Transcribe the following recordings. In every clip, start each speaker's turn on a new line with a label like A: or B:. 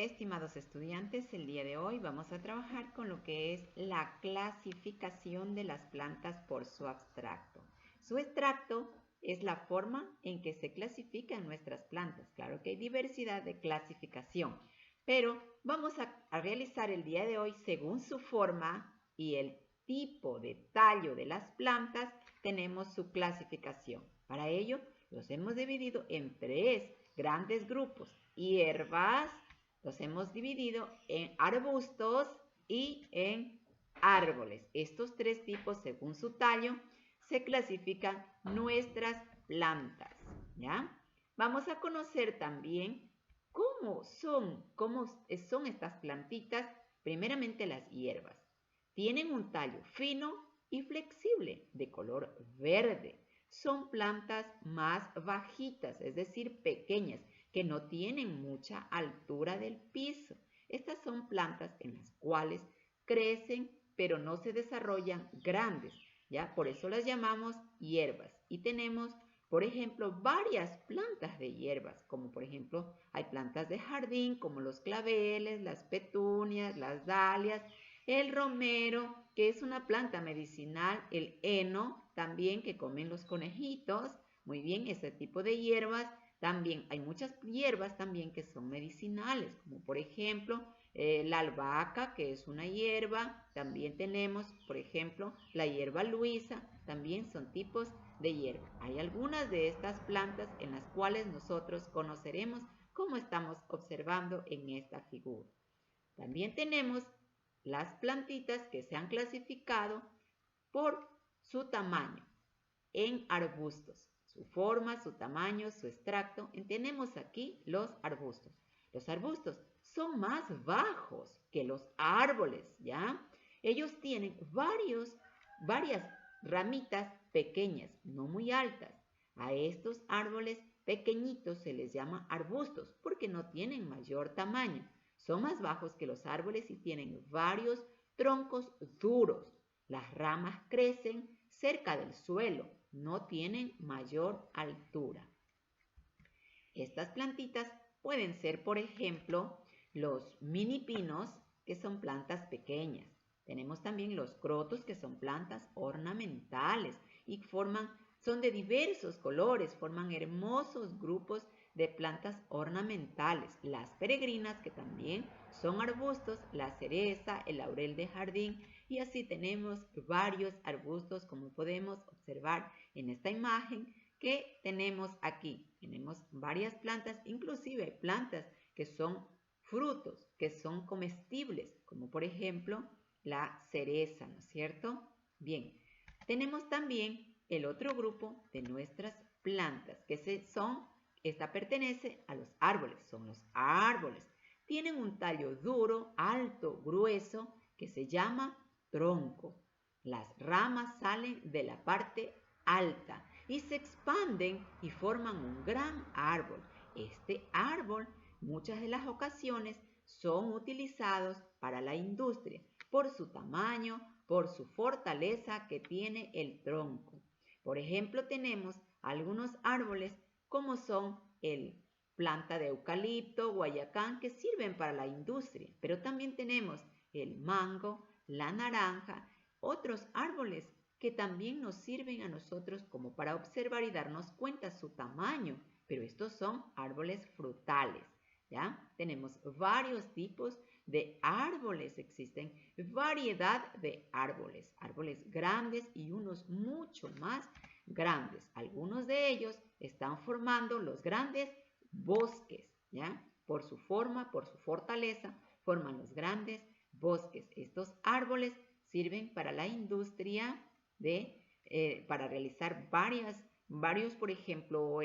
A: Estimados estudiantes, el día de hoy vamos a trabajar con lo que es la clasificación de las plantas por su abstracto. Su extracto es la forma en que se clasifican nuestras plantas. Claro que hay diversidad de clasificación, pero vamos a realizar el día de hoy según su forma y el tipo de tallo de las plantas, tenemos su clasificación. Para ello, los hemos dividido en tres grandes grupos: hierbas, los hemos dividido en arbustos y en árboles. Estos tres tipos, según su tallo, se clasifican nuestras plantas, ¿ya? Vamos a conocer también cómo son estas plantitas. Primeramente, las hierbas. Tienen un tallo fino y flexible de color verde. Son plantas más bajitas, es decir, pequeñas, que no tienen mucha altura del piso. Estas son plantas en las cuales crecen, pero no se desarrollan grandes, ¿ya? Por eso las llamamos hierbas. Y tenemos, por ejemplo, varias plantas de hierbas, como por ejemplo, hay plantas de jardín, como los claveles, las petunias, las dalias, el romero, que es una planta medicinal, el heno, también que comen los conejitos. Muy bien, ese tipo de hierbas. También hay muchas hierbas también que son medicinales, como por ejemplo la albahaca, que es una hierba. También tenemos, por ejemplo, la hierba luisa, también son tipos de hierba. Hay algunas de estas plantas en las cuales nosotros conoceremos como estamos observando en esta figura. También tenemos las plantitas que se han clasificado por su tamaño en arbustos. Su forma, su tamaño, su extracto. Tenemos aquí los arbustos. Los arbustos son más bajos que los árboles, ¿ya? Ellos tienen varias ramitas pequeñas, no muy altas. A estos árboles pequeñitos se les llama arbustos porque no tienen mayor tamaño. Son más bajos que los árboles y tienen varios troncos duros. Las ramas crecen cerca del suelo, no tienen mayor altura. Estas plantitas pueden ser, por ejemplo, los mini pinos, que son plantas pequeñas. Tenemos también los crotos, que son plantas ornamentales y son de diversos colores, forman hermosos grupos de plantas ornamentales. Las peregrinas, que también son arbustos, la cereza, el laurel de jardín, y así tenemos varios arbustos, como podemos observar en esta imagen que tenemos aquí. Tenemos varias plantas, inclusive plantas que son frutos, que son comestibles, como por ejemplo la cereza, ¿no es cierto? Bien, tenemos también el otro grupo de nuestras plantas, esta pertenece a los árboles, son los árboles. Tienen un tallo duro, alto, grueso, que se llama tronco. Las ramas salen de la parte alta y se expanden y forman un gran árbol. Este árbol, muchas de las ocasiones, son utilizados para la industria por su tamaño, por su fortaleza que tiene el tronco. Por ejemplo, tenemos algunos árboles como son el planta de eucalipto, guayacán, que sirven para la industria, pero también tenemos el mango, la naranja, otros árboles que también nos sirven a nosotros como para observar y darnos cuenta su tamaño, pero estos son árboles frutales, ¿ya? Tenemos varios tipos de árboles, existen variedad de árboles, árboles grandes y unos mucho más grandes. Algunos de ellos están formando los grandes bosques, ¿ya? Por su forma, por su fortaleza, forman los grandes bosques. Estos árboles sirven para la industria para realizar varios, por ejemplo,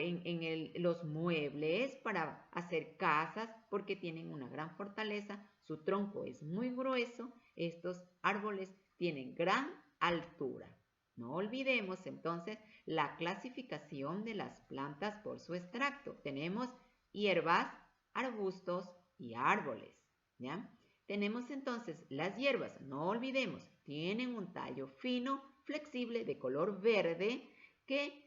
A: los muebles, para hacer casas, porque tienen una gran fortaleza, su tronco es muy grueso, estos árboles tienen gran altura. No olvidemos entonces la clasificación de las plantas por su extracto. Tenemos hierbas, arbustos y árboles, ¿ya? Tenemos entonces las hierbas, no olvidemos, tienen un tallo fino, flexible, de color verde, que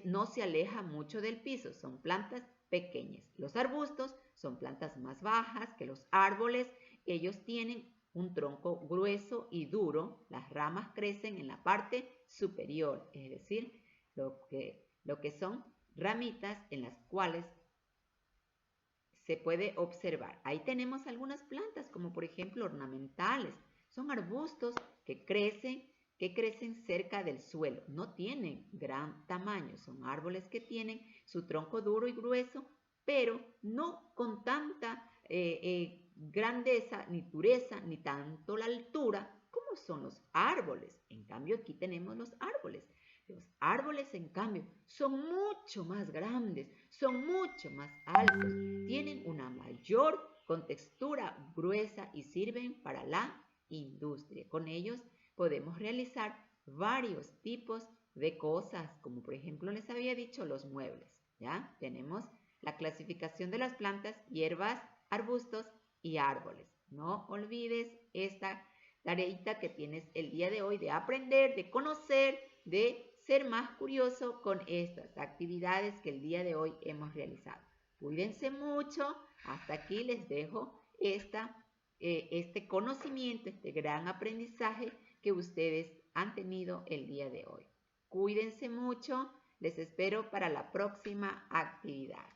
A: no se aleja mucho del piso. Son plantas pequeñas. Los arbustos son plantas más bajas que los árboles. Ellos tienen un tronco grueso y duro. Las ramas crecen en la parte superior, es decir, lo que son ramitas en las cuales se puede observar. Ahí tenemos algunas plantas, como por ejemplo ornamentales. Son arbustos que crecen cerca del suelo. No tienen gran tamaño. Son árboles que tienen su tronco duro y grueso, pero no con tanta grandeza, ni dureza, ni tanto la altura como son los árboles. En cambio, aquí tenemos los árboles. Los árboles, en cambio, son mucho más grandes, son mucho más altos, tienen una mayor contextura gruesa y sirven para la industria. Con ellos podemos realizar varios tipos de cosas, como por ejemplo les había dicho los muebles. ¿Ya? Tenemos la clasificación de las plantas, hierbas, arbustos y árboles. No olvides esta tareita que tienes el día de hoy de aprender, de conocer, de ser más curioso con estas actividades que el día de hoy hemos realizado. Cuídense mucho. Hasta aquí les dejo este conocimiento, este gran aprendizaje que ustedes han tenido el día de hoy. Cuídense mucho. Les espero para la próxima actividad.